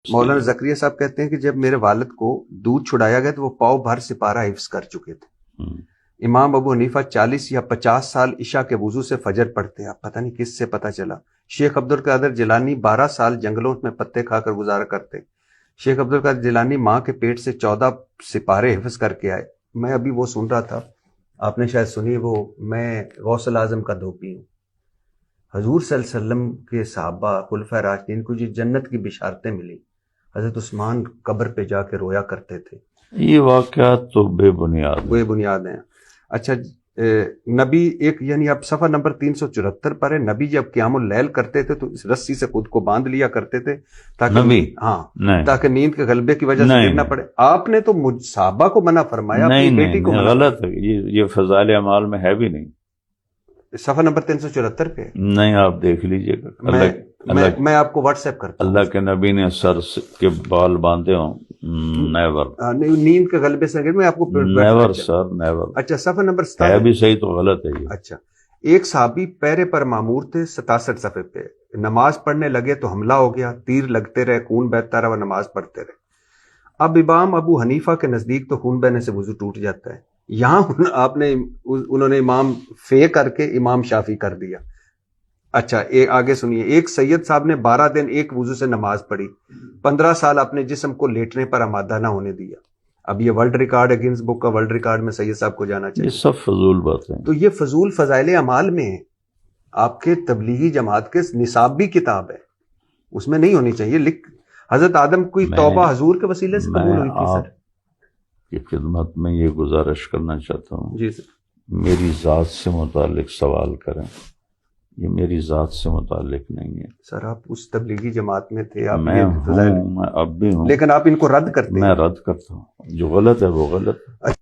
مولانا زکریا صاحب کہتے ہیں کہ جب میرے والد کو دودھ چھڑایا گیا تو وہ پاؤ بھر سپارہ حفظ کر چکے تھے۔ امام ابو حنیفہ 40 یا 50 سال عشاء کے وضو سے فجر پڑھتے ہیں، پتہ نہیں کس سے پتہ چلا۔ شیخ عبدالقادر جیلانی 12 سال جنگلوں میں پتے کھا کر گزارا کرتے۔ شیخ عبدالقادر جیلانی ماں کے پیٹ سے 14 سپارے حفظ کر کے آئے۔ میں ابھی وہ سن رہا تھا، آپ نے شاید سنی، وہ میں غوث الاعظم کا دھوبی ہوں۔ حضور صلی اللہ علیہ وسلم کے صحابہ خلفائے راشدین کو جو جنت کی بشارتیں ملی، حضرت عثمان قبر پہ جا کے رویا کرتے تھے۔ یہ واقعات تو بے بنیاد ہیں۔ اچھا، نبی ایک، یعنی آپ صفحہ نمبر 374 پر ہے، نبی جب قیام اللیل کرتے تھے تو اس رسی سے خود کو باندھ لیا کرتے تھے تاکہ نیند کے غلبے کی وجہ سے گرنا پڑے۔ آپ نے تو صحابہ کو منع فرمایا، اپنی بیٹی کو منع۔ غلط ہے، یہ فضائل اعمال میں ہے بھی نہیں۔ صفحہ نمبر 374 پہ نہیں، آپ دیکھ لیجئے گا۔ میں آپ کو واٹس ایپ کرتا ہوں۔ اللہ کے نبی نے سر کے بال باندھے ہوں، نیور، نیند کے غلبے سے میں آپ کو نیور سر، نیور۔ اچھا، صفحہ نمبر ہے بھی صحیح تو غلط ہے یہ۔ اچھا، ایک صحابی پیرے پر معمور تھے، 67 صفحے پہ، نماز پڑھنے لگے تو حملہ ہو گیا، تیر لگتے رہے، خون بہتا رہا، وہ نماز پڑھتے رہے۔ اب امام ابو حنیفہ کے نزدیک تو خون بہنے سے وضو ٹوٹ جاتا ہے، یہاں انہوں نے امام فے کر کے امام شافی کر دیا۔ اچھا، آگے سنیے، ایک سید صاحب نے 12 دن ایک وضو سے نماز پڑھی، 15 سال اپنے جسم کو لیٹنے پر آمادہ نہ ہونے دیا۔ اب یہ ورلڈ ریکارڈ ہے، گنس بک کا ورلڈ ریکارڈ میں سید صاحب کو جانا چاہیے۔ یہ سب فضول باتیں ہیں۔ تو یہ فضول فضائل اعمال میں ہے، آپ کے تبلیغی جماعت کے نصاب بھی کتاب ہے، اس میں نہیں ہونی چاہیے۔ حضرت آدم کی توبہ حضور کے وسیلے سے قبول ہوئی تھی۔ سر کی خدمت میں یہ گزارش کرنا چاہتا ہوں، جی سر، میری ذات سے متعلق سوال کریں، یہ میری ذات سے متعلق نہیں ہے۔ سر آپ اس تبلیغی جماعت میں تھے، آپ میں اب بھی ہوں، لیکن آپ ان کو رد کرتے ہیں۔ میں رد کرتا ہوں، جو غلط ہے وہ غلط ہے۔